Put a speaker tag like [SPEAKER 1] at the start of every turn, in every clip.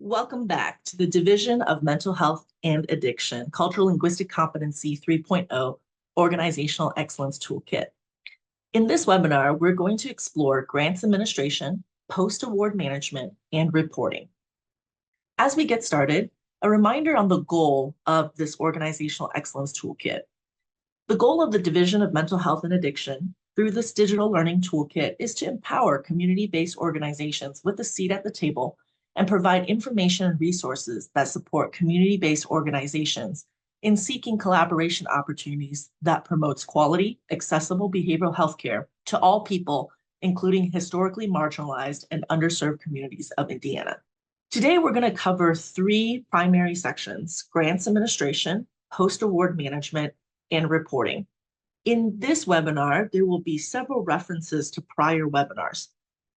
[SPEAKER 1] Welcome back to the Division of Mental Health and Addiction, Cultural Linguistic Competency 3.0 Organizational Excellence Toolkit. In this webinar, we're going to explore grants administration, post-award management, and reporting. As we get started, a reminder on the goal of this Organizational Excellence Toolkit. The goal of the Division of Mental Health and Addiction through this digital learning toolkit is to empower community-based organizations with a seat at the table and provide information and resources that support community-based organizations in seeking collaboration opportunities that promotes quality, accessible behavioral health care to all people, including historically marginalized and underserved communities of Indiana. Today, we're going to cover three primary sections: grants administration, post-award management, and reporting. In this webinar, there will be several references to prior webinars.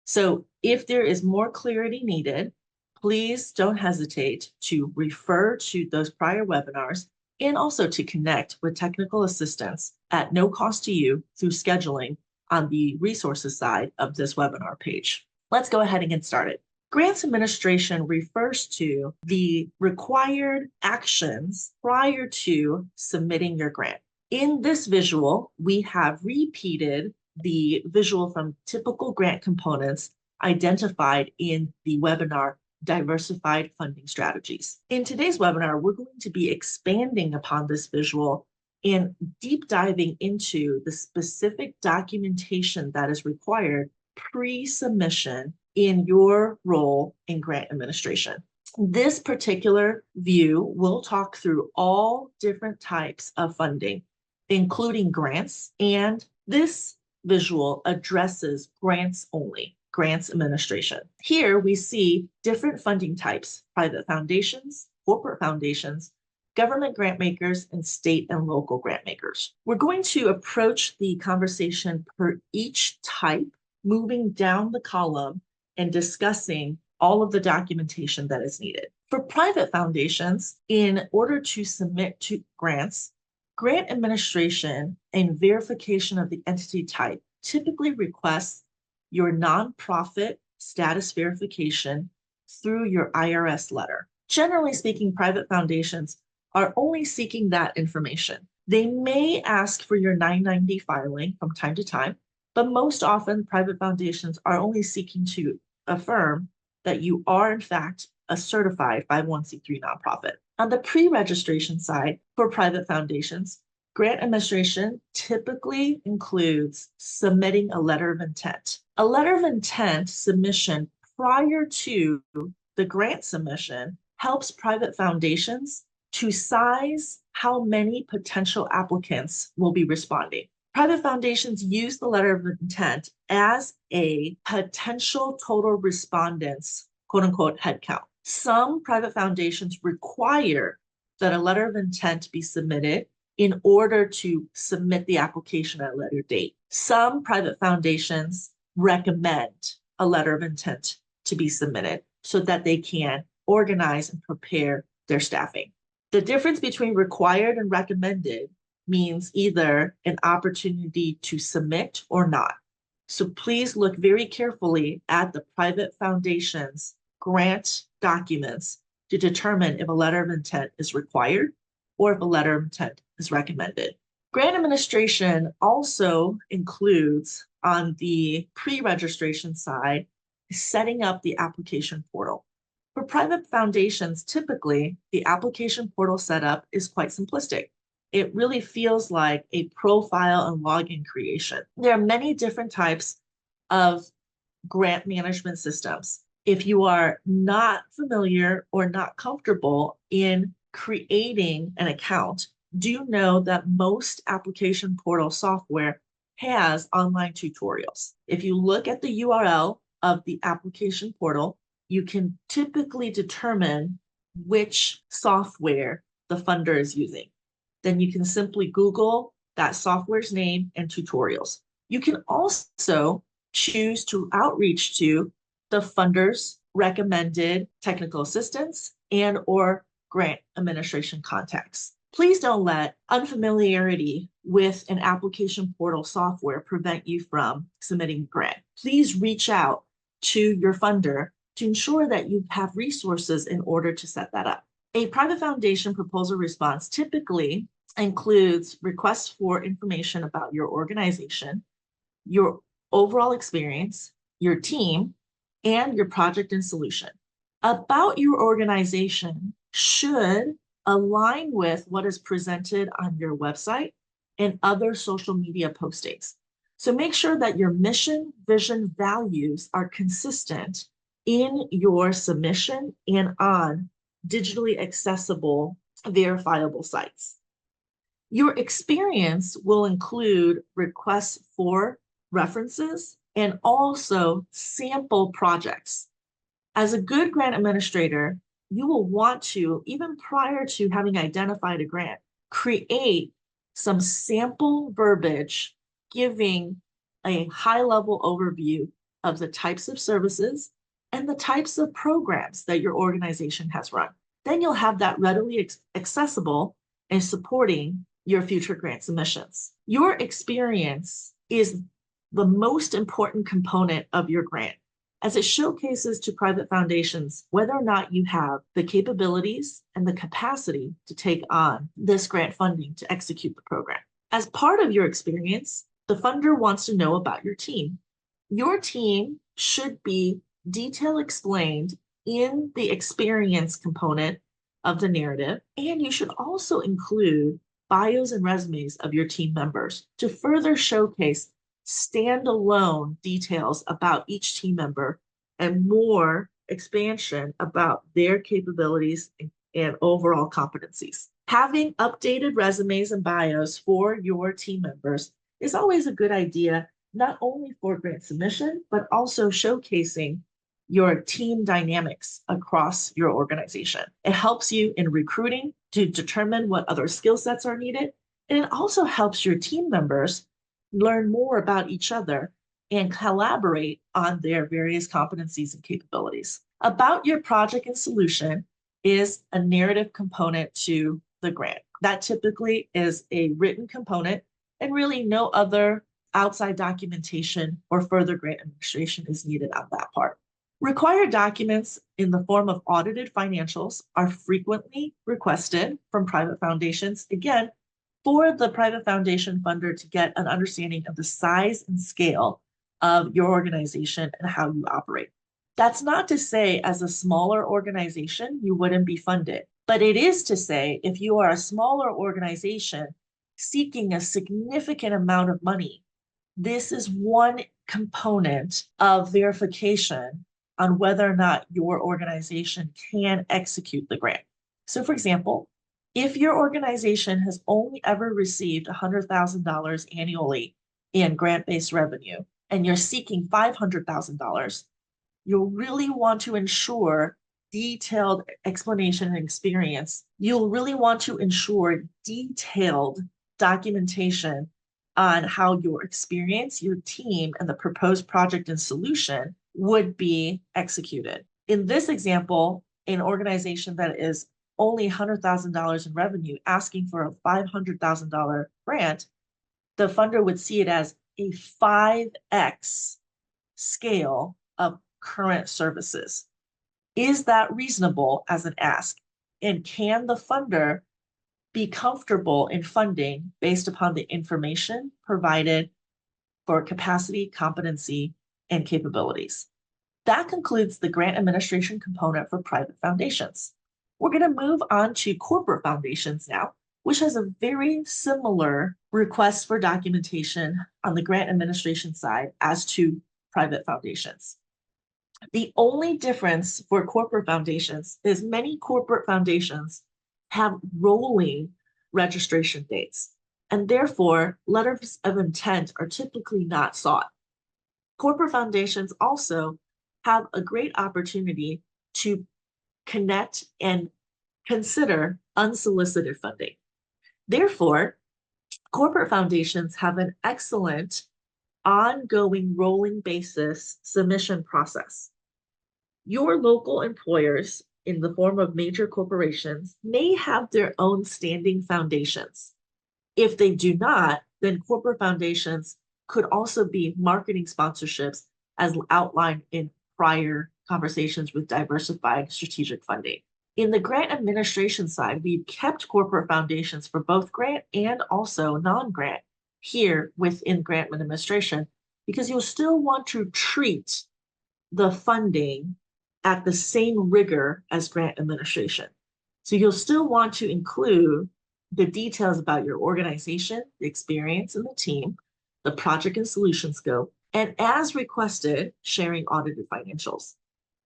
[SPEAKER 1] So if there is more clarity needed, please don't hesitate to refer to those prior webinars and also to connect with technical assistance at no cost to you through scheduling on the resources side of this webinar page. Let's go ahead and get started. Grants administration refers to the required actions prior to submitting your grant. In this visual, we have repeated the visual from typical grant components identified in the webinar Diversified Funding Strategies. In today's webinar, we're going to be expanding upon this visual and deep diving into the specific documentation that is required pre-submission in your role in grant administration. This particular view will talk through all different types of funding, including grants, and this visual addresses grants only. Grants administration. Here we see different funding types: private foundations, corporate foundations, government grant makers, and state and local grant makers. We're going to approach the conversation per each type, moving down the column and discussing all of the documentation that is needed. For private foundations, in order to submit to grants, grant administration and verification of the entity type typically requests your nonprofit status verification through your IRS letter. Generally speaking, private foundations are only seeking that information. They may ask for your 990 filing from time to time, but most often private foundations are only seeking to affirm that you are in fact a certified 501c3 nonprofit. On the pre-registration side for private foundations, grant administration typically includes submitting a letter of intent. A letter of intent submission prior to the grant submission helps private foundations to size how many potential applicants will be responding. Private foundations use the letter of intent as a potential total respondents, quote unquote, head count. Some private foundations require that a letter of intent be submitted in order to submit the application at a later date. Some private foundations recommend a letter of intent to be submitted so that they can organize and prepare their staffing. The difference between required and recommended means either an opportunity to submit or not. So please look very carefully at the private foundation's grant documents to determine if a letter of intent is required or if a letter of intent is recommended. Grant administration also includes, on the pre-registration side, setting up the application portal. For private foundations, typically, the application portal setup is quite simplistic. It really feels like a profile and login creation. There are many different types of grant management systems. If you are not familiar or not comfortable in creating an account, do know that most application portal software has online tutorials. If you look at the URL of the application portal, you can typically determine which software the funder is using. Then you can simply Google that software's name and tutorials. You can also choose to outreach to the funder's recommended technical assistance and or grant administration contacts. Please don't let unfamiliarity with an application portal software prevent you from submitting a grant. Please reach out to your funder to ensure that you have resources in order to set that up. A private foundation proposal response typically includes requests for information about your organization, your overall experience, your team, and your project and solution. About your organization should align with what is presented on your website and other social media postings. So make sure that your mission, vision, values are consistent in your submission and on digitally accessible, verifiable sites. Your experience will include requests for references and also sample projects. As a good grant administrator, you will want to, even prior to having identified a grant, create some sample verbiage giving a high-level overview of the types of services and the types of programs that your organization has run. Then you'll have that readily accessible and supporting your future grant submissions. Your experience is the most important component of your grant, as it showcases to private foundations whether or not you have the capabilities and the capacity to take on this grant funding to execute the program. As part of your experience, the funder wants to know about your team. Your team should be detail explained in the experience component of the narrative, and you should also include bios and resumes of your team members to further showcase standalone details about each team member and more expansion about their capabilities and overall competencies. Having updated resumes and bios for your team members is always a good idea, not only for grant submission, but also showcasing your team dynamics across your organization. It helps you in recruiting to determine what other skill sets are needed, and it also helps your team members learn more about each other and collaborate on their various competencies and capabilities. About your project and solution is a narrative component to the grant. That typically is a written component, and really no other outside documentation or further grant administration is needed on that part. Required documents in the form of audited financials are frequently requested from private foundations, again, for the private foundation funder to get an understanding of the size and scale of your organization and how you operate. That's not to say as a smaller organization, you wouldn't be funded, but it is to say if you are a smaller organization seeking a significant amount of money, this is one component of verification on whether or not your organization can execute the grant. So for example, if your organization has only ever received $100,000 annually in grant-based revenue, and you're seeking $500,000, you'll really want to ensure detailed explanation and experience. You'll really want to ensure detailed documentation on how your experience, your team, and the proposed project and solution would be executed. In this example, an organization that is only $100,000 in revenue asking for a $500,000 grant, the funder would see it as a 5x scale of current services. Is that reasonable as an ask? And can the funder be comfortable in funding based upon the information provided for capacity, competency, and capabilities? That concludes the grant administration component for private foundations. We're going to move on to corporate foundations now, which has a very similar request for documentation on the grant administration side as to private foundations. The only difference for corporate foundations is many corporate foundations have rolling registration dates, and therefore letters of intent are typically not sought. Corporate foundations also have a great opportunity to connect and consider unsolicited funding. Therefore, corporate foundations have an excellent ongoing rolling basis submission process. Your local employers in the form of major corporations may have their own standing foundations. If they do not, then corporate foundations could also be marketing sponsorships as outlined in prior conversations with diversified strategic funding. In the grant administration side, we've kept corporate foundations for both grant and also non-grant here within grant administration, because you'll still want to treat the funding at the same rigor as grant administration. So you'll still want to include the details about your organization, the experience and the team, the project and solution scope, and as requested, sharing audited financials.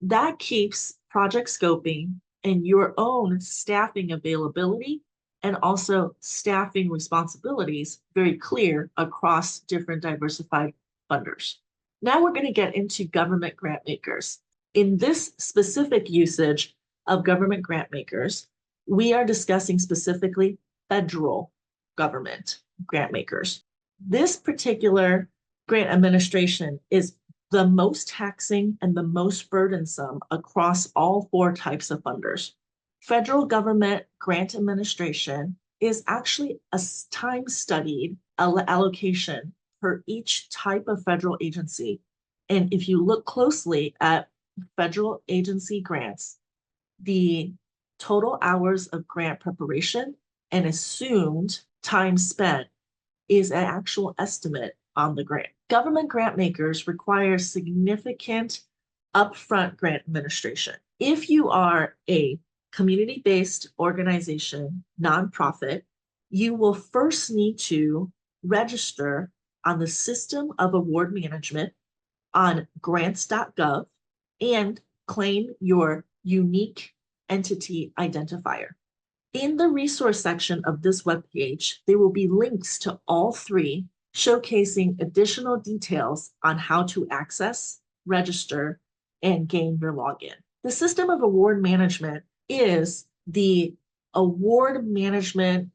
[SPEAKER 1] That keeps project scoping and your own staffing availability and also staffing responsibilities very clear across different diversified funders. Now we're going to get into government grant makers. In this specific usage of government grant makers, we are discussing specifically federal government grant makers. This particular grant administration is the most taxing and the most burdensome across all 4 types of funders. Federal government grant administration is actually a time-studied allocation for each type of federal agency. And if you look closely at federal agency grants, the total hours of grant preparation and assumed time spent is an actual estimate on the grant. Government grant makers require significant upfront grant administration. If you are a community-based organization, nonprofit, you will first need to register on the System of Award Management on grants.gov and claim your unique entity identifier. In the resource section of this webpage, there will be links to all 3 showcasing additional details on how to access, register, and gain your login. The System of Award Management is the award management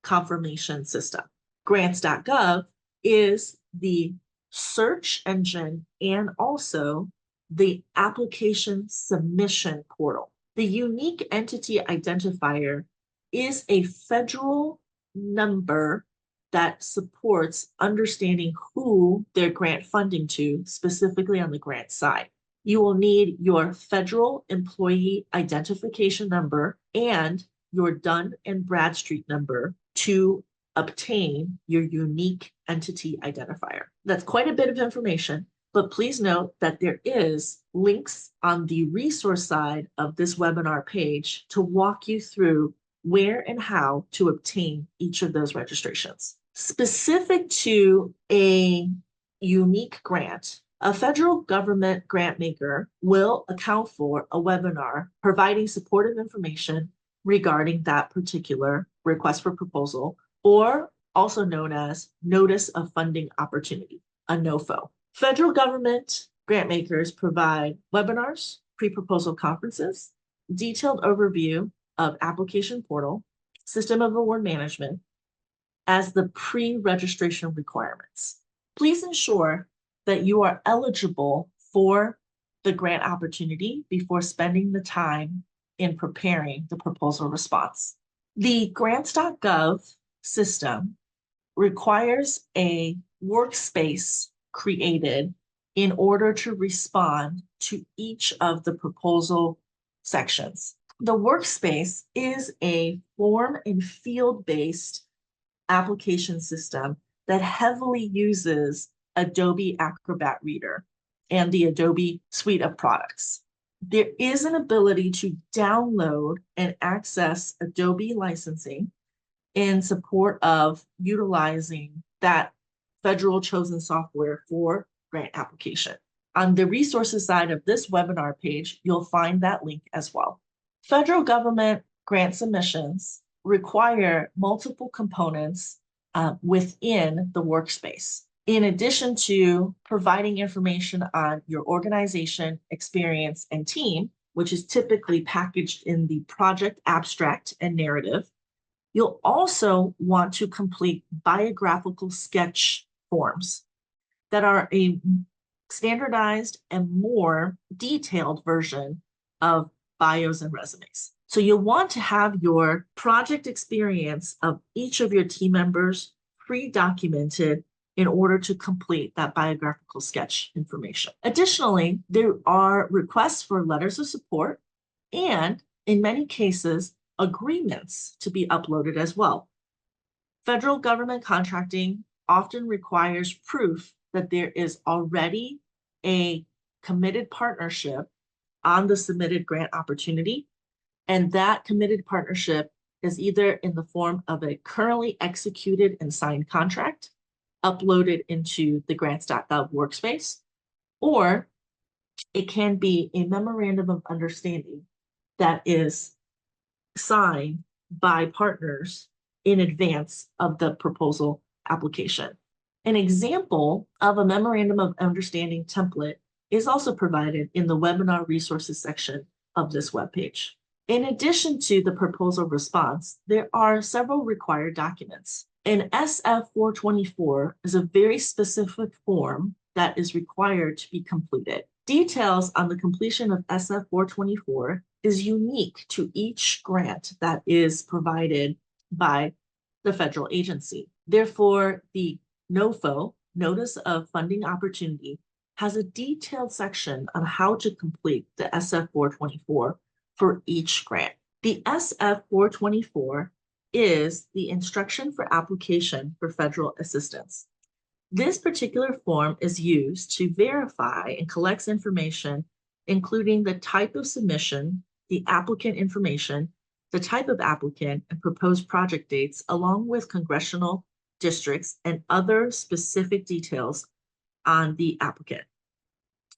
[SPEAKER 1] confirmation system. Grants.gov is the search engine and also the application submission portal. The unique entity identifier is a federal number that supports understanding who they're grant funding to, specifically on the grant side. You will need your federal employee identification number and your Dun and Bradstreet number to obtain your unique entity identifier. That's quite a bit of information, but please note that there is links on the resource side of this webinar page to walk you through where and how to obtain each of those registrations. Specific to a unique grant, a federal government grant maker will account for a webinar providing supportive information regarding that particular request for proposal, or also known as Notice of Funding Opportunity, a NOFO. Federal government grant makers provide webinars, pre-proposal conferences, detailed overview of application portal, System of Award Management as the pre-registration requirements. Please ensure that you are eligible for the grant opportunity before spending the time in preparing the proposal response. The grants.gov system requires a workspace created in order to respond to each of the proposal sections. The workspace is a form and field-based application system that heavily uses Adobe Acrobat Reader and the Adobe suite of products. There is an ability to download and access Adobe licensing in support of utilizing that federal chosen software for grant application. On the resources side of this webinar page, you'll find that link as well. Federal government grant submissions require multiple components within the workspace. In addition to providing information on your organization, experience, and team, which is typically packaged in the project abstract and narrative, you'll also want to complete biographical sketch forms that are a standardized and more detailed version of bios and resumes. So you'll want to have your project experience of each of your team members pre-documented in order to complete that biographical sketch information. Additionally, there are requests for letters of support and, in many cases, agreements to be uploaded as well. Federal government contracting often requires proof that there is already a committed partnership on the submitted grant opportunity, and that committed partnership is either in the form of a currently executed and signed contract uploaded into the grants.gov workspace, or it can be a memorandum of understanding that is signed by partners in advance of the proposal application. An example of a memorandum of understanding template is also provided in the webinar resources section of this webpage. In addition to the proposal response, there are several required documents. An SF 424 is a very specific form that is required to be completed. Details on the completion of SF 424 is unique to each grant that is provided by the federal agency. Therefore, the NOFO, Notice of Funding Opportunity, has a detailed section on how to complete the SF 424 for each grant. The SF 424 is the instruction for application for federal assistance. This particular form is used to verify and collects information, including the type of submission, the applicant information, the type of applicant, and proposed project dates, along with congressional districts and other specific details on the applicant.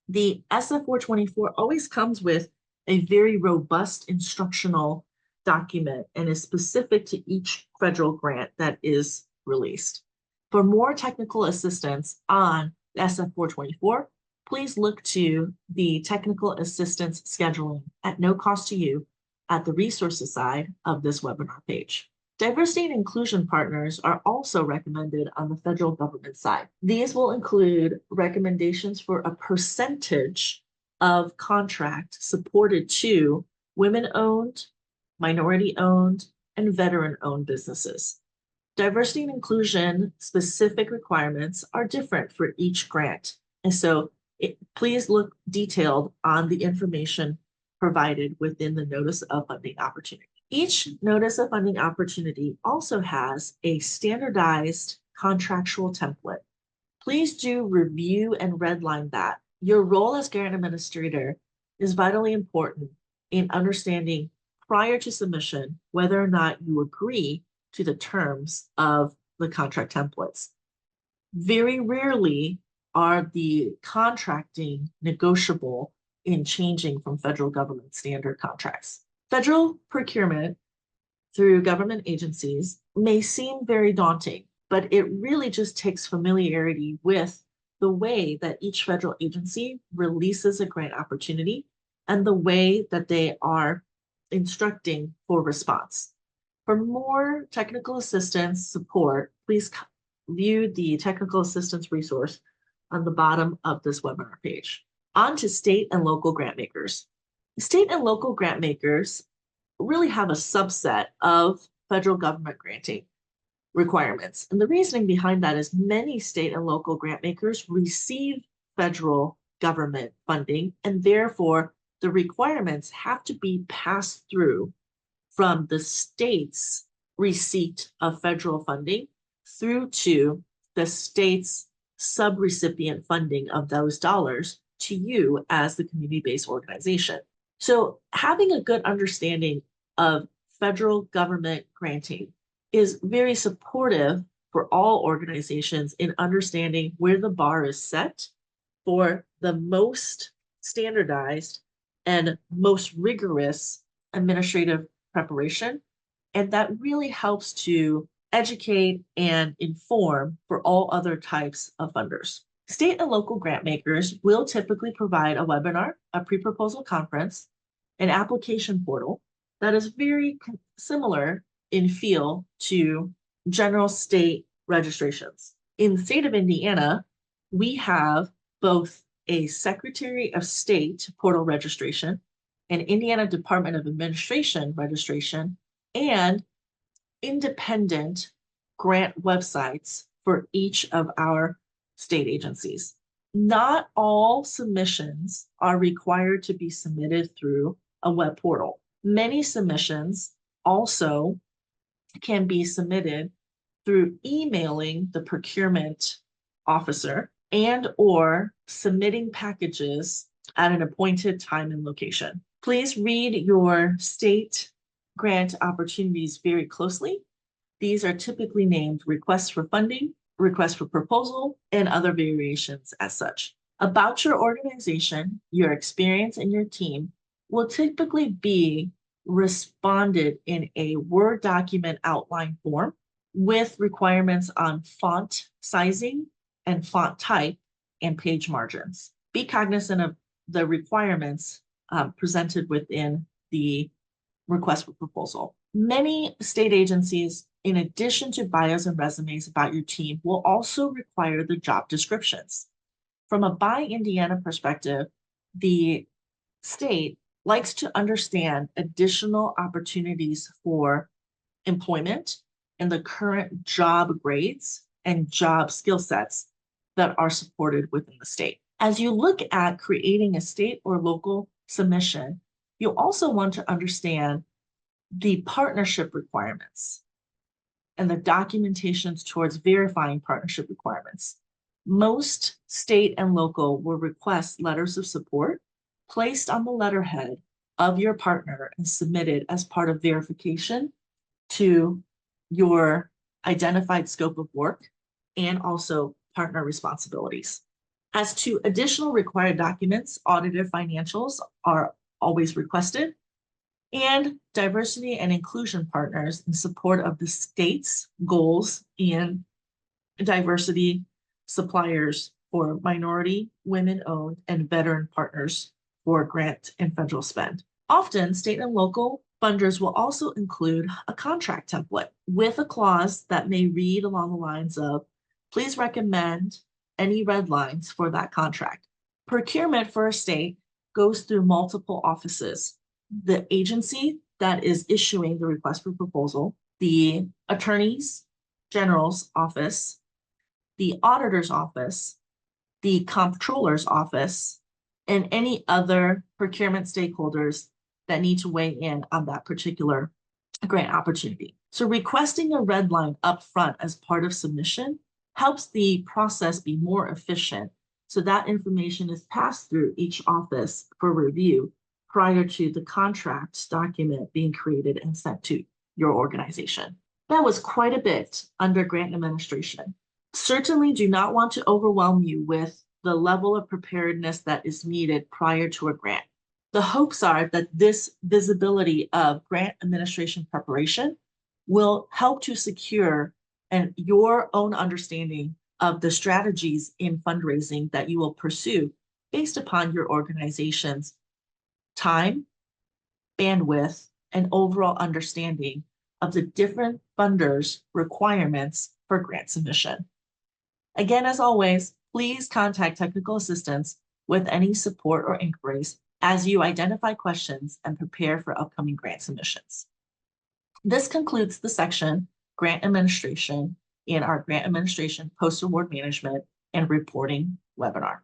[SPEAKER 1] The SF 424 always comes with a very robust instructional document and is specific to each federal grant that is released. For more technical assistance on SF 424, please look to the technical assistance scheduling at no cost to you at the resources side of this webinar page. Diversity and inclusion partners are also recommended on the federal government side. These will include recommendations for a percentage of contract supported to women-owned, minority-owned, and veteran-owned businesses. Diversity and inclusion specific requirements are different for each grant. And so please look detailed on the information provided within the Notice of Funding Opportunity. Each Notice of Funding Opportunity also has a standardized contractual template. Please do review and redline that. Your role as grant administrator is vitally important in understanding prior to submission whether or not you agree to the terms of the contract templates. Very rarely are the contracting negotiable in changing from federal government standard contracts. Federal procurement through government agencies may seem very daunting, but it really just takes familiarity with the way that each federal agency releases a grant opportunity and the way that they are instructing for response. For more technical assistance support, please view the technical assistance resource on the bottom of this webinar page. On to state and local grant makers. State and local grant makers really have a subset of federal government granting requirements. And the reasoning behind that is many state and local grant makers receive federal government funding, and therefore the requirements have to be passed through from the state's receipt of federal funding through to the state's subrecipient funding of those dollars to you as the community-based organization. So having a good understanding of federal government granting is very supportive for all organizations in understanding where the bar is set for the most standardized and most rigorous administrative preparation. And that really helps to educate and inform for all other types of funders. State and local grant makers will typically provide a webinar, a pre-proposal conference, an application portal that is very similar in feel to general state registrations. In the state of Indiana, we have both a Secretary of State portal registration, an Indiana Department of Administration registration, and independent grant websites for each of our state agencies. Not all submissions are required to be submitted through a web portal. Many submissions also can be submitted through emailing the procurement officer and or submitting packages at an appointed time and location. Please read your state grant opportunities very closely. These are typically named requests for funding, requests for proposal, and other variations as such. About your organization, your experience, and your team will typically be responded in a Word document outline form with requirements on font sizing and font type and page margins. Be cognizant of the requirements presented within the request for proposal. Many state agencies, in addition to bios and resumes about your team, will also require the job descriptions. From a Buy Indiana perspective, the state likes to understand additional opportunities for employment and the current job grades and job skill sets that are supported within the state. As you look at creating a state or local submission, you also want to understand the partnership requirements and the documentations towards verifying partnership requirements. Most state and local will request letters of support placed on the letterhead of your partner and submitted as part of verification to your identified scope of work and also partner responsibilities. As to additional required documents, audited financials are always requested, and diversity and inclusion partners in support of the state's goals and diversity suppliers for minority, women-owned, and veteran partners for grant and federal spend. Often, state and local funders will also include a contract template with a clause that may read along the lines of, please recommend any red lines for that contract. Procurement for a state goes through multiple offices. The agency that is issuing the request for proposal, the attorney's general's office, the auditor's office, the comptroller's office, and any other procurement stakeholders that need to weigh in on that particular grant opportunity. So requesting a red line up front as part of submission helps the process be more efficient, so that information is passed through each office for review prior to the contract document being created and sent to your organization. That was quite a bit under grant administration. Certainly do not want to overwhelm you with the level of preparedness that is needed prior to a grant. The hopes are that this visibility of grant administration preparation will help to secure your own understanding of the strategies in fundraising that you will pursue based upon your organization's time, bandwidth, and overall understanding of the different funders' requirements for grant submission. Again, as always, please contact technical assistance with any support or inquiries as you identify questions and prepare for upcoming grant submissions. This concludes the section Grant Administration in our Grant Administration Post-Award Management and Reporting webinar.